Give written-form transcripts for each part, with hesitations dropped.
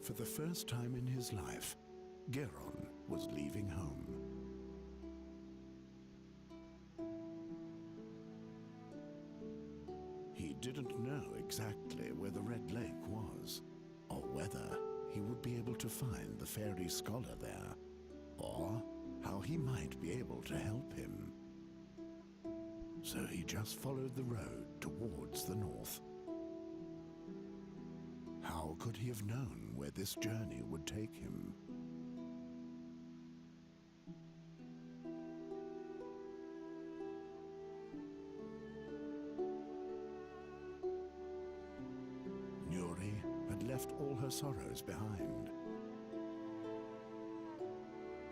For the first time in his life, Geron was leaving home. He didn't know exactly where the Red Lake was, or whether he would be able to find the fairy scholar there, or how he might be able to help him. So he just followed the road towards the north. How could he have known where this journey would take him? Nuri had left all her sorrows behind.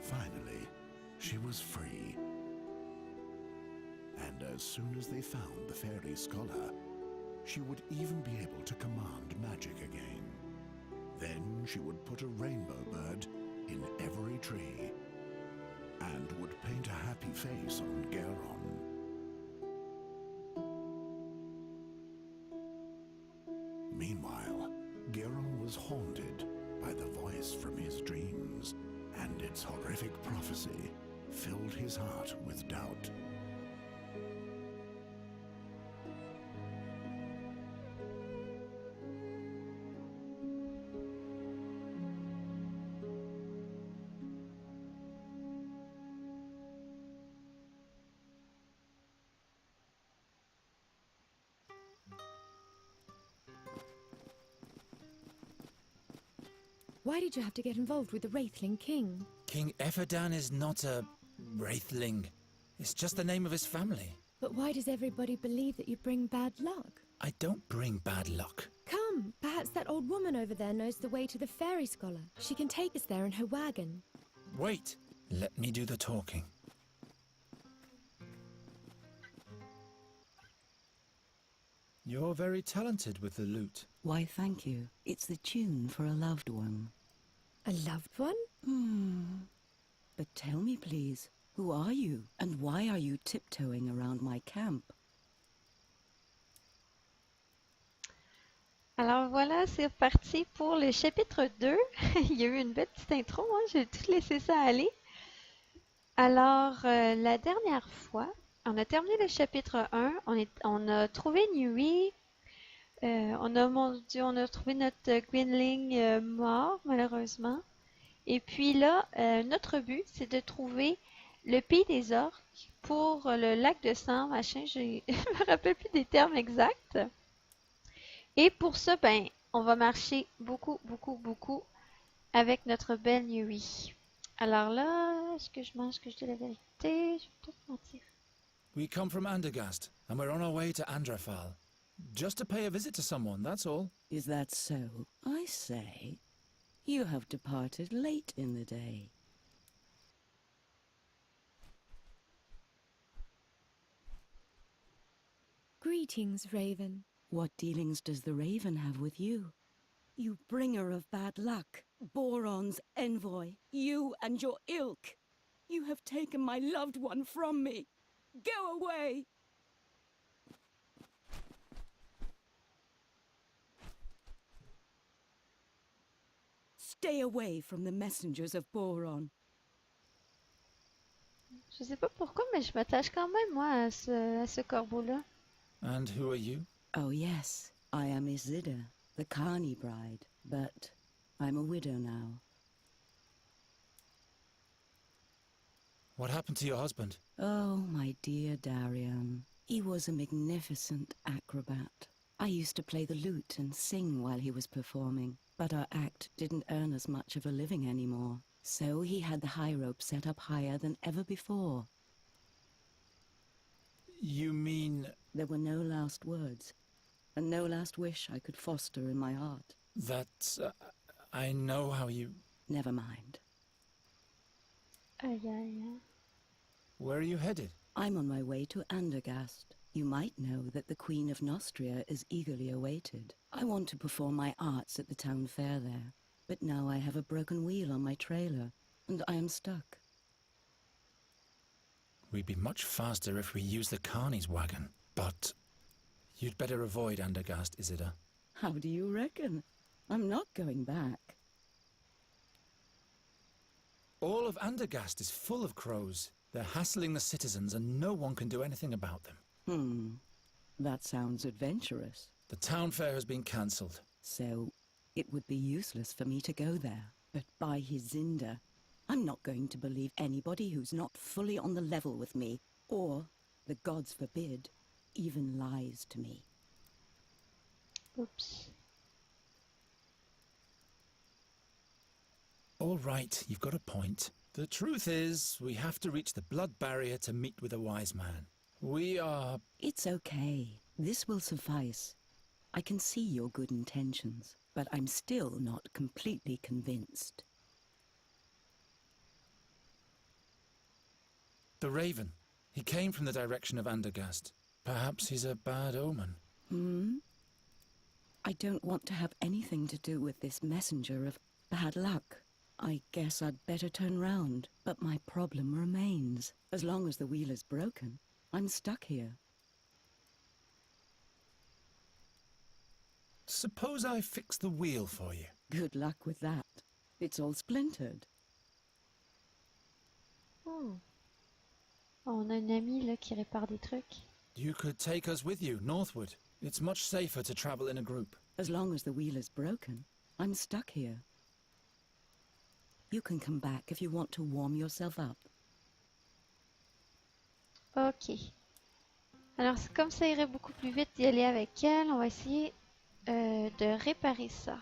Finally, she was free. And as soon as they found the fairy scholar, she would even be able to command magic again. Then she would put a rainbow bird in every tree and would paint a happy face on Geron. Meanwhile, Geron was haunted by the voice from his dreams, and its horrific prophecy filled his heart with doubt. Why did you have to get involved with the Wraithling King? King Efferdan is not a Wraithling. It's just the name of his family. But why does everybody believe that you bring bad luck? I don't bring bad luck. Come, perhaps that old woman over there knows the way to the fairy scholar. She can take us there in her wagon. Wait, let me do the talking. You're very talented with the lute. Why, thank you. It's the tune for a loved one. A loved one? But tell me, please, who are you? And why are you tiptoeing around my camp? Alors voilà, c'est parti pour le chapitre 2. Il y a eu une belle petite intro, hein? J'ai tout laissé ça aller. Alors, la dernière fois, on a terminé le chapitre 1, on a trouvé Nuri, on a trouvé notre Gwynling mort, malheureusement. Et puis là, notre but, c'est de trouver le pays des orques pour le lac de sang, machin, je me rappelle plus des termes exacts. Et pour ça, ben, on va marcher beaucoup avec notre belle Nuri. Alors là, est-ce que je mange, que je dis la vérité? Je vais peut-être mentir. We come from Andergast, and we're on our way to Andrafal. Just to pay a visit to someone, that's all. Is that so? I say, you have departed late in the day. Greetings, Raven. What dealings does the raven have with you? You bringer of bad luck, Boron's envoy, you and your ilk. You have taken my loved one from me. Go away! Stay away from the messengers of Boron. Je sais pas pourquoi, mais je m'attache quand même, moi, à ce corbeau-là. And who are you? Oh yes, I am Isilda, the Carney bride, but I'm a widow now. What happened to your husband? Oh, my dear Darian. He was a magnificent acrobat. I used to play the lute and sing while he was performing, but our act didn't earn us much of a living anymore. So he had the high rope set up higher than ever before. You mean... There were no last words, and no last wish I could foster in my heart. that... I know how you... Never mind. Aïe, aïe. Where are you headed? I'm on my way to Andergast. You might know that the Queen of Nostria is eagerly awaited. I want to perform my arts at the town fair there, but now I have a broken wheel on my trailer, and I am stuck. We'd be much faster if we used the Carney's wagon, but you'd better avoid Andergast, Isilda. How do you reckon? I'm not going back. All of Andergast is full of crows. They're hassling the citizens and no one can do anything about them. That sounds adventurous. The town fair has been cancelled. So, it would be useless for me to go there. But by Hizinda, I'm not going to believe anybody who's not fully on the level with me, or, the gods forbid, even lies to me. Oops. All right, you've got a point. The truth is, we have to reach the blood barrier to meet with a wise man. We are... It's okay. This will suffice. I can see your good intentions, but I'm still not completely convinced. The Raven. He came from the direction of Andergast. Perhaps he's a bad omen. I don't want to have anything to do with this messenger of bad luck. I guess I'd better turn round, but my problem remains. As long as the wheel is broken, I'm stuck here. Suppose I fix the wheel for you. Good luck with that. It's all splintered. On a un ami là, qui répare des trucs. You could take us with you, northward. It's much safer to travel in a group. As long as the wheel is broken, I'm stuck here. You can come back if you want to warm yourself up. Ok. Alors, comme ça irait beaucoup plus vite d'y aller avec elle, on va essayer de réparer ça.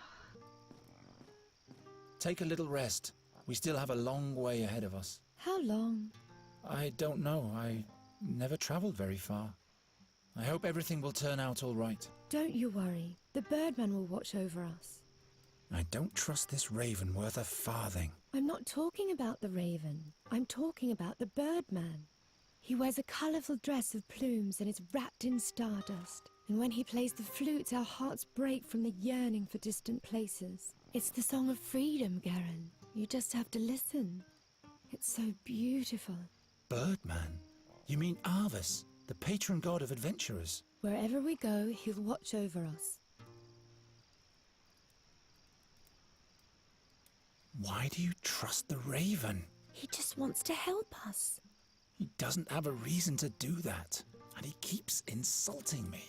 Take a little rest. We still have a long way ahead of us. How long? I don't know. I never traveled very far. I hope everything will turn out all right. Don't you worry. The birdman will watch over us. I don't trust this raven worth a farthing. I'm not talking about the raven. I'm talking about the birdman. He wears a colourful dress of plumes and is wrapped in stardust. And when he plays the flute, our hearts break from the yearning for distant places. It's the song of freedom, Garen. You just have to listen. It's so beautiful. Birdman? You mean Arvis, the patron god of adventurers? Wherever we go, he'll watch over us. Why do you trust the raven? He just wants to help us. He doesn't have a reason to do that, and he keeps insulting me.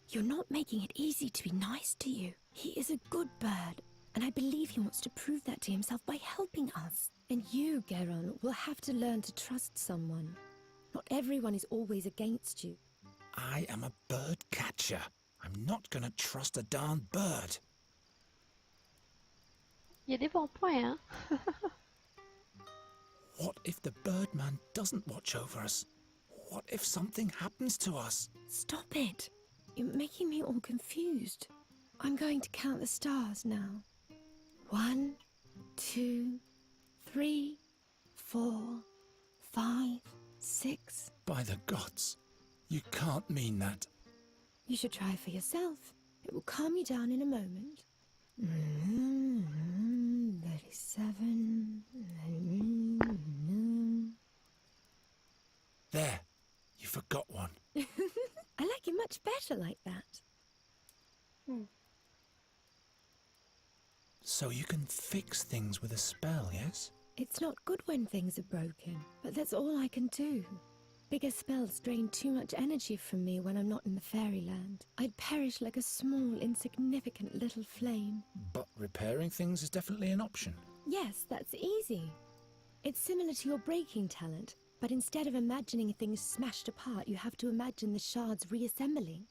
You're not making it easy to be nice to you. He is a good bird, and I believe he wants to prove that to himself by helping us. And you, Geron, will have to learn to trust someone. Not everyone is always against you. I am a bird catcher. I'm not gonna trust a darn bird. Il y a des bons points, hein? What if the birdman doesn't watch over us? What if something happens to us? Stop it. You're making me all confused. I'm going to count the stars now. 1, 2, 3, 4, 5, 6. By the gods, you can't mean that. You should try for yourself. It will calm you down in a moment. 37. There, you forgot one. I like it much better like that. So you can fix things with a spell, yes? It's not good when things are broken, but that's all I can do. Bigger spells drain too much energy from me when I'm not in the fairyland. I'd perish like a small, insignificant little flame. But repairing things is definitely an option. Yes, that's easy. It's similar to your breaking talent, but instead of imagining things smashed apart, you have to imagine the shards reassembling.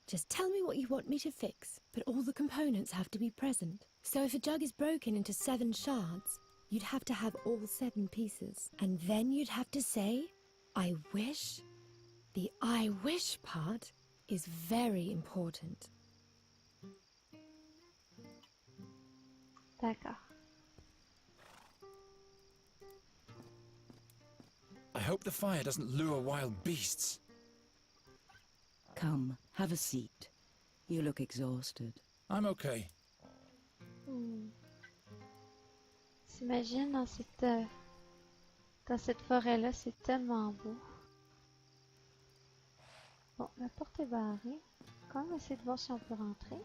Just tell me what you want me to fix, but all the components have to be present. So if a jug is broken into 7 shards, you'd have to have all 7 pieces. And then you'd have to say, I wish. The I wish part is very important. D'accord. I hope the fire doesn't lure wild beasts. Come, have a seat. You look exhausted. I'm okay. T'imagines dans cette forêt-là, c'est tellement beau. Bon, la porte est barrée. Quand même essayer de voir si on peut rentrer.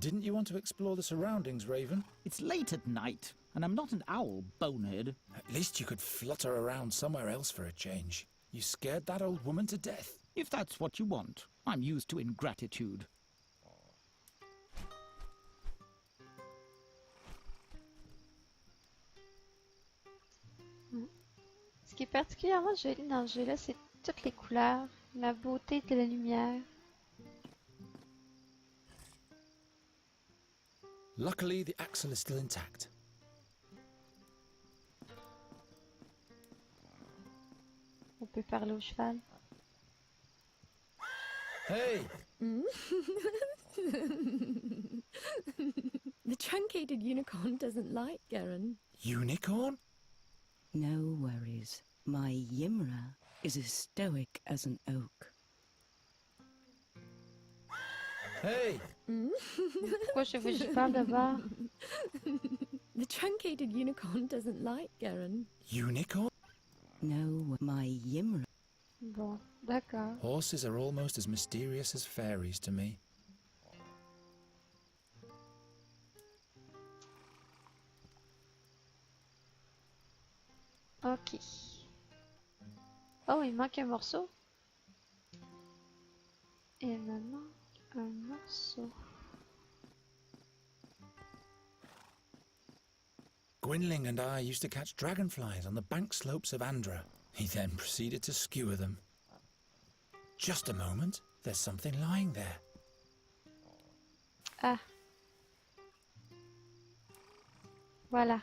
Didn't you want to explore the surroundings, Raven? It's late at night, and I'm not an owl, bonehead. At least you could flutter around somewhere else for a change. You scared that old woman to death. If that's what you want. I'm used to ingratitude. Ce qui est particulièrement joli dans ce jeu-là, c'est toutes les couleurs, la beauté de la lumière. Luckily, the axle is still intact. On peut parler au cheval. Hey! The truncated unicorn doesn't like Garen. Unicorn? No worries. My Ymra is as stoic as an oak. Hey! Pourquoi je vous parle d'abord? The truncated unicorn doesn't like Garen. Unicorn? No, my Ymra. Bon, d'accord. Horses are almost as mysterious as fairies to me. Ok. Oh, il manque un morceau. Il me manque un morceau. Gwynling and I used to catch dragonflies on the bank slopes of Andra. He then proceeded to skewer them. Just a moment, there's something lying there. Ah. Voilà.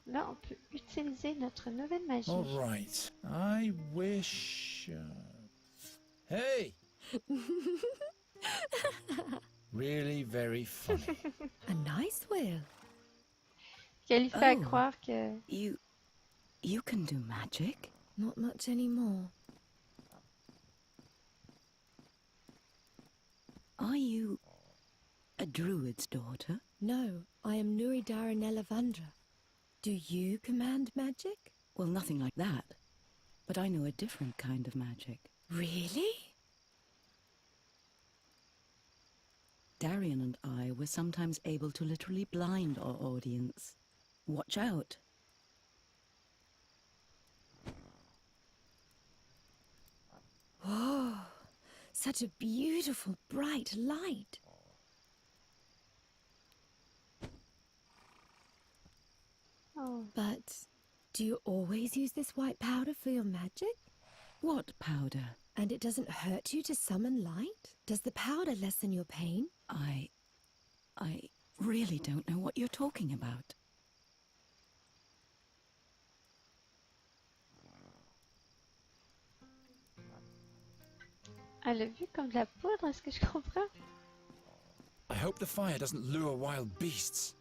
Là, on peut utiliser notre nouvelle magie. All right, I wish... Hey! Really very funny. A nice wheel. Qu'elle lui fait Oh. croire que... You can do magic? Not much anymore. Are you a druid's daughter? No, I am Nuri Vandra. Do you command magic? Well, nothing like that. But I know a different kind of magic. Really? Darian and I were sometimes able to literally blind our audience. Watch out. Whoa, such a beautiful bright light. Oh. But do you always use this white powder for your magic? What powder? And it doesn't hurt you to summon light? Does the powder lessen your pain? I really don't know what you're talking about. Elle a vu comme de la poudre, est-ce que je comprends? I hope the fire doesn't lure wild beasts.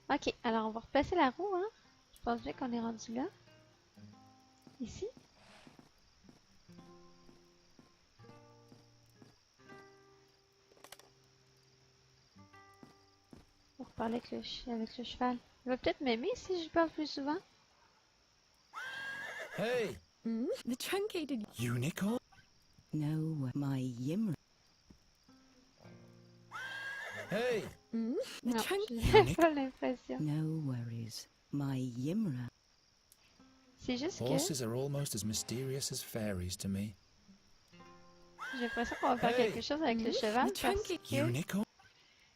Ok, alors on va replacer la roue, hein? Je pense bien qu'on est rendu là. Ici. Pour parler avec le cheval. Il va peut-être m'aimer si je parle plus souvent. Hey! The truncated... Unicorn? No, my Ymra. Hey! The Non, truncated... j'ai pas l'impression. No worries. My Ymra. C'est juste que Horses are almost as mysterious as fairies to me. j'ai l'impression qu'on va faire Hey! quelque chose avec le cheval The parce que Unicorn?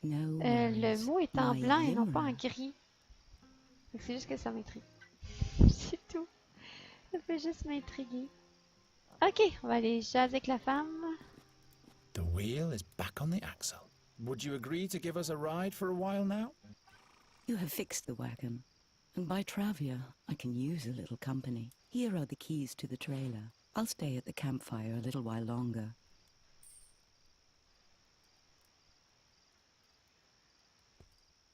No le worries. mot est en My blanc et non pas en Ymra. gris. Fait que c'est juste que ça m'intrigue. C'est tout. Ça fait juste m'intriguer. Ok, on va aller jaser avec la femme. The wheel is back on the axle. Would you agree to give us a ride for a while now? You have fixed the wagon. And by Travia, I can use a little company. Here are the keys to the trailer. I'll stay at the campfire a little while longer.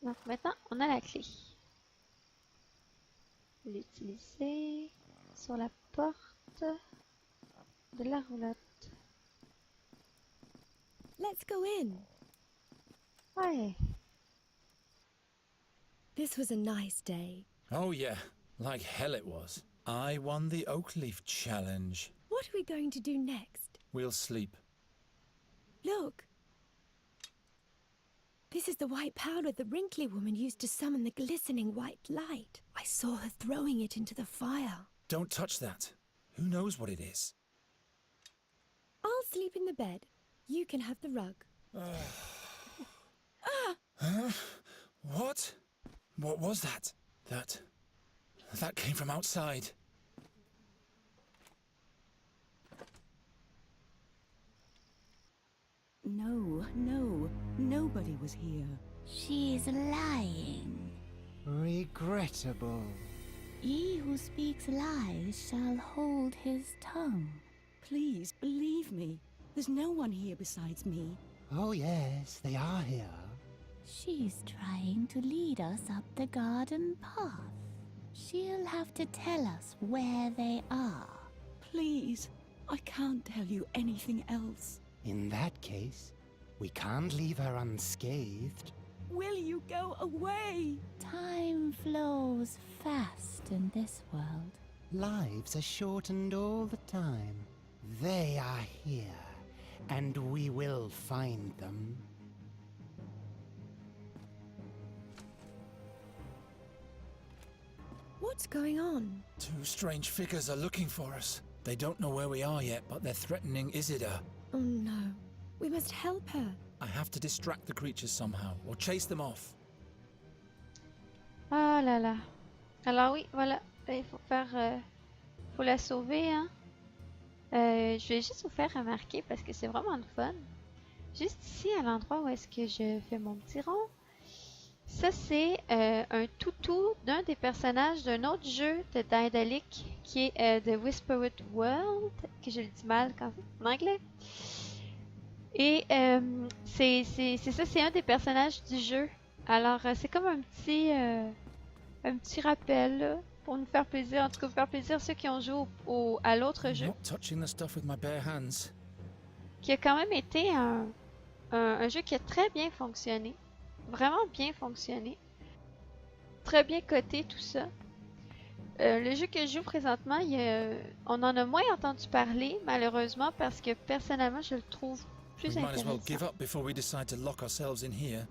Donc maintenant, on a la clé. L'utiliser sur la porte de la roulotte. Let's go in. Ouais. This was a nice day. Oh yeah, like hell it was. I won the oak leaf challenge. What are we going to do next? We'll sleep. Look, This is the white powder the wrinkly woman used to summon the glistening white light. I saw her throwing it into the fire. Don't touch that. Who knows what it is? I'll sleep in the bed. You can have the rug. Huh? What? What was that? That came from outside. No, nobody was here. She's lying. Regrettable. He who speaks lies shall hold his tongue. Please, believe me. There's no one here besides me. Oh yes, they are here. She's trying to lead us up the garden path. She'll have to tell us where they are. Please, I can't tell you anything else. In that case, we can't leave her unscathed. Will you go away? Time flows fast in this world. Lives are shortened all the time. They are here, and we will find them. What's going on? Two strange figures are looking for us. They don't know where we are yet, but they're threatening Isidore. Oh no. We must help her. I have to distract the creatures somehow, or chase them off. Ah là là. Alors oui, voilà. Il faut faire... faut la sauver, hein. Je vais juste vous faire remarquer parce que c'est vraiment le fun. Juste ici, à l'endroit où est-ce que je fais mon petit rond. Ça, c'est un toutou d'un des personnages d'un autre jeu de Daedalic qui est The Whispered World, que je le dis mal en anglais. Et c'est ça, c'est un des personnages du jeu. Alors, c'est comme un petit rappel là, pour nous faire plaisir, en tout cas pour faire plaisir à ceux qui ont joué à l'autre jeu, Not touching the stuff with my bare hands. qui a quand même été un jeu qui a très bien fonctionné. Vraiment bien fonctionné. Très bien coté, tout ça. Le jeu que je joue présentement, on en a moins entendu parler, malheureusement, parce que personnellement, je le trouve plus We might as well give intéressant. up before we decide to lock ourselves in here.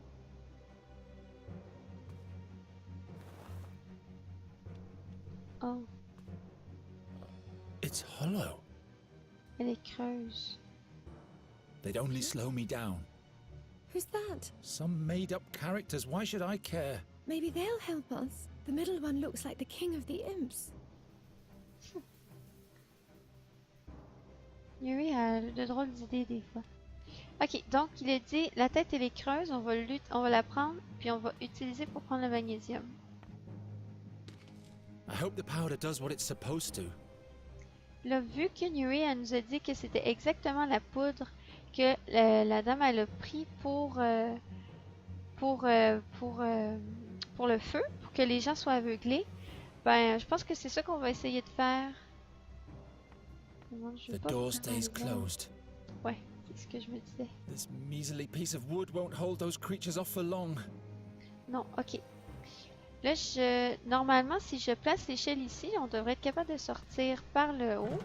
Oh, It's hollow. elle est creuse. They'd only slow me down. Who's that? Some made-up characters, why should I care? Maybe they'll help us. The middle one looks like the king of the imps. Nuri a de drôles d'idées des fois. Ok, donc il a dit la tête elle est creuse, on va la prendre, puis on va utiliser pour prendre le magnésium. I hope the powder does what it's supposed to. Là, vu que Nuri elle nous a dit que c'était exactement la poudre que la dame elle a pris pour le feu, pour que les gens soient aveuglés, ben je pense que c'est ça qu'on va essayer de faire. Je veux The pas door faire stays un closed. Ouais, c'est ce que je me disais. This measly piece of wood won't hold those creatures off for long. Non, ok. Là, normalement, si je place l'échelle ici, on devrait être capable de sortir par le haut.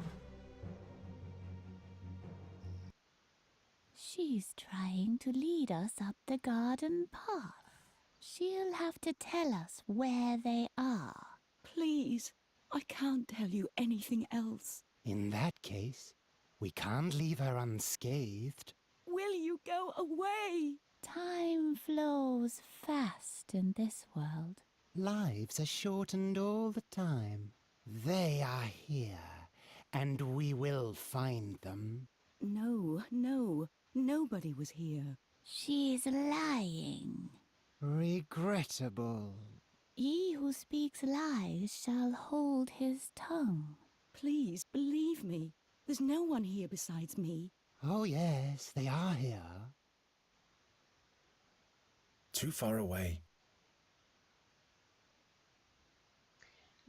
She's trying to lead us up the garden path. She'll have to tell us where they are. Please, I can't tell you anything else. In that case, we can't leave her unscathed. Will you go away? Time flows fast in this world. Lives are shortened all the time. They are here, and we will find them. No, nobody was here. She's lying. Regrettable. He who speaks lies shall hold his tongue. Please, believe me. There's no one here besides me. Oh yes, they are here. Too far away.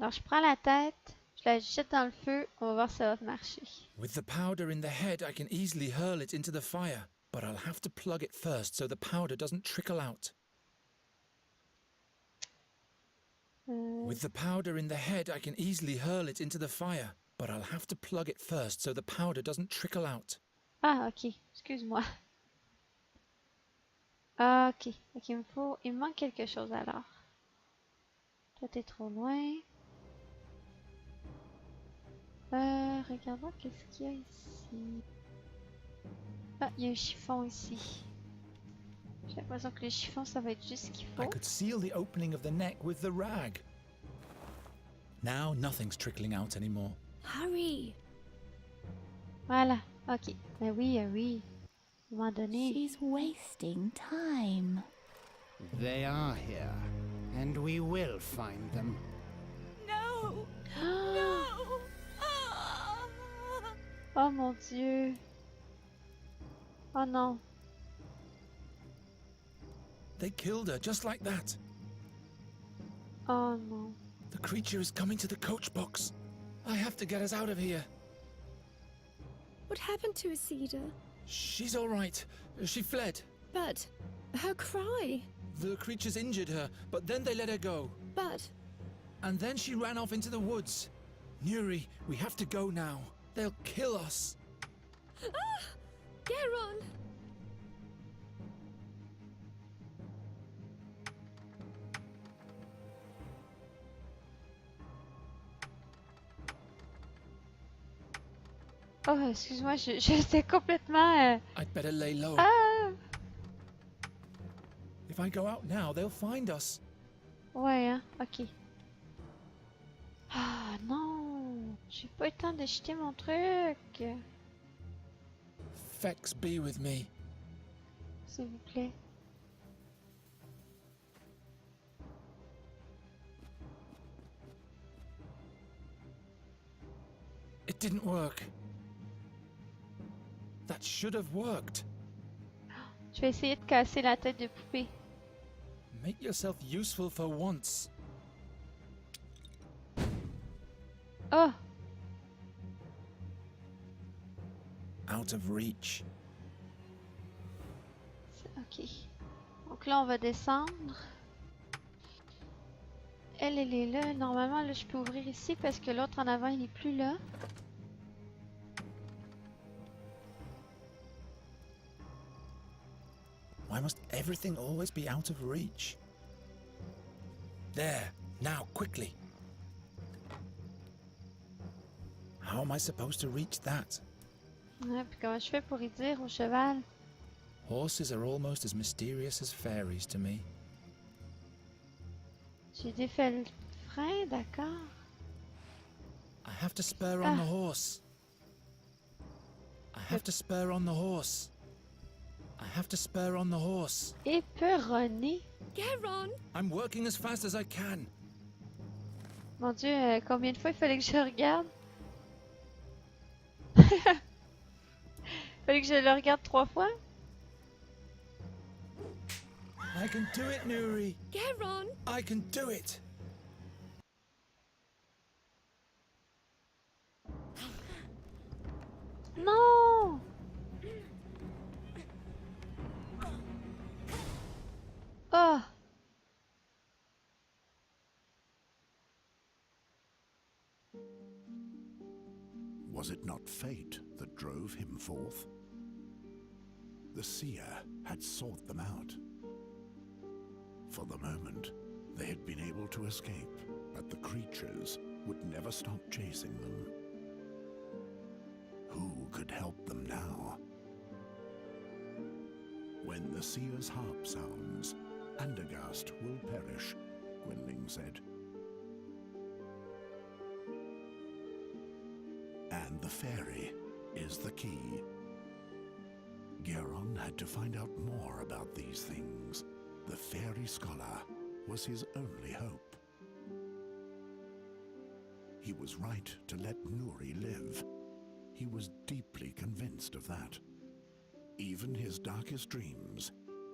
Alors, je prends la tête, je la jette dans le feu, on va voir si ça va marcher. With the powder in the head, I can easily hurl it into the fire. But I'll have to plug it first so the powder doesn't trickle out. With the powder in the head, I can easily hurl it into the fire. But I'll have to plug it first so the powder doesn't trickle out. Ah, ok, excuse-moi. Ah, ok. Ok, il me manque quelque chose alors. Toi, t'es trop loin. Regardons qu'est-ce qu'il y a ici. Ah, il y a un chiffon ici. J'ai l'impression que le chiffon, ça va être juste ce qu'il I faut. could seal the opening of the neck with the rag. Now nothing's trickling out anymore. Hurry! Voilà. Ok. Ben oui, oui. À un moment donné. She's wasting time. They are here, and we will find them. No! No! Ah! Oh mon Dieu. Oh non. They killed her just like that. Oh non. The creature is coming to the coach box. I have to get us out of here. What happened to Isida? She's all right. She fled. But her cry. The creatures injured her, but then they let her go. But And then she ran off into the woods. Nuri, we have to go now. They'll kill us. Garon! Oh, excuse-moi, j'étais complètement... I'd better lay low. Ah! If I go out now, they'll find us. Ouais, hein, ok. Ah non! J'ai pas eu le temps de jeter mon truc. Fex, be with me. S'il vous plaît. It didn't work. That should have worked. Je vais essayer de casser la tête de poupée. Make yourself useful for once. Oh! Out of reach. Ok. Donc là, on va descendre. Elle est là. Normalement, là, je peux ouvrir ici parce que l'autre en avant, il n'est plus là. Why must everything always be out of reach? There, now, quickly. How am I supposed to reach that? Ouais, puis comment je fais pour y dire au cheval? Horses are almost as mysterious as fairies to me. J'ai défait le frein, d'accord. I have to spur on the horse. I have to spur on the horse. I have to spur on the horse. Éperonné. Garon! I'm working as fast as I can. Mon Dieu, combien de fois il fallait que je regarde? Fallait que je le regarde 3 fois? I can do it, Nuri. Garon! I can do it. Non! Oh! Was it not fate that drove him forth? The seer had sought them out. For the moment, they had been able to escape, but the creatures would never stop chasing them. Who could help them now? When the seer's harp sounds, Andergast will perish, Gwynling said. And the fairy is the key. Garon had to find out more about these things. The fairy scholar was his only hope. He was right to let Nuri live. He was deeply convinced of that. Even his darkest dreams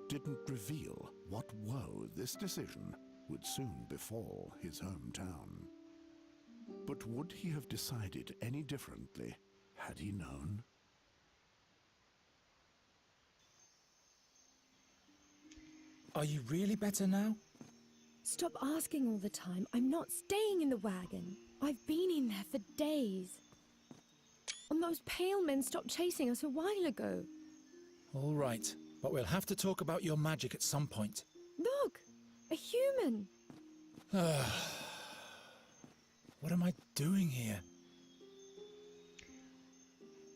didn't reveal what woe this decision would soon befall his hometown. But would he have decided any differently had he known? Are you really better now? Stop asking all the time. I'm not staying in the wagon. I've been in there for days. And those pale men stopped chasing us a while ago. All right. but we'll have to talk about your magic at some point. Look, a human. What am I doing here?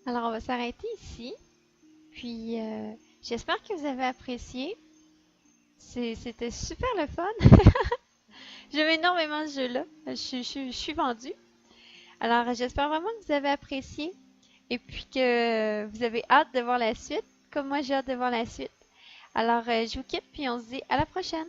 Alors, on va s'arrêter ici. Puis, j'espère que vous avez apprécié. C'était super le fun. J'aime énormément ce jeu-là. Je suis vendue. Alors, j'espère vraiment que vous avez apprécié. Et puis que vous avez hâte de voir la suite. Comme moi, j'ai hâte de voir la suite. Alors, je vous quitte, puis on se dit à la prochaine.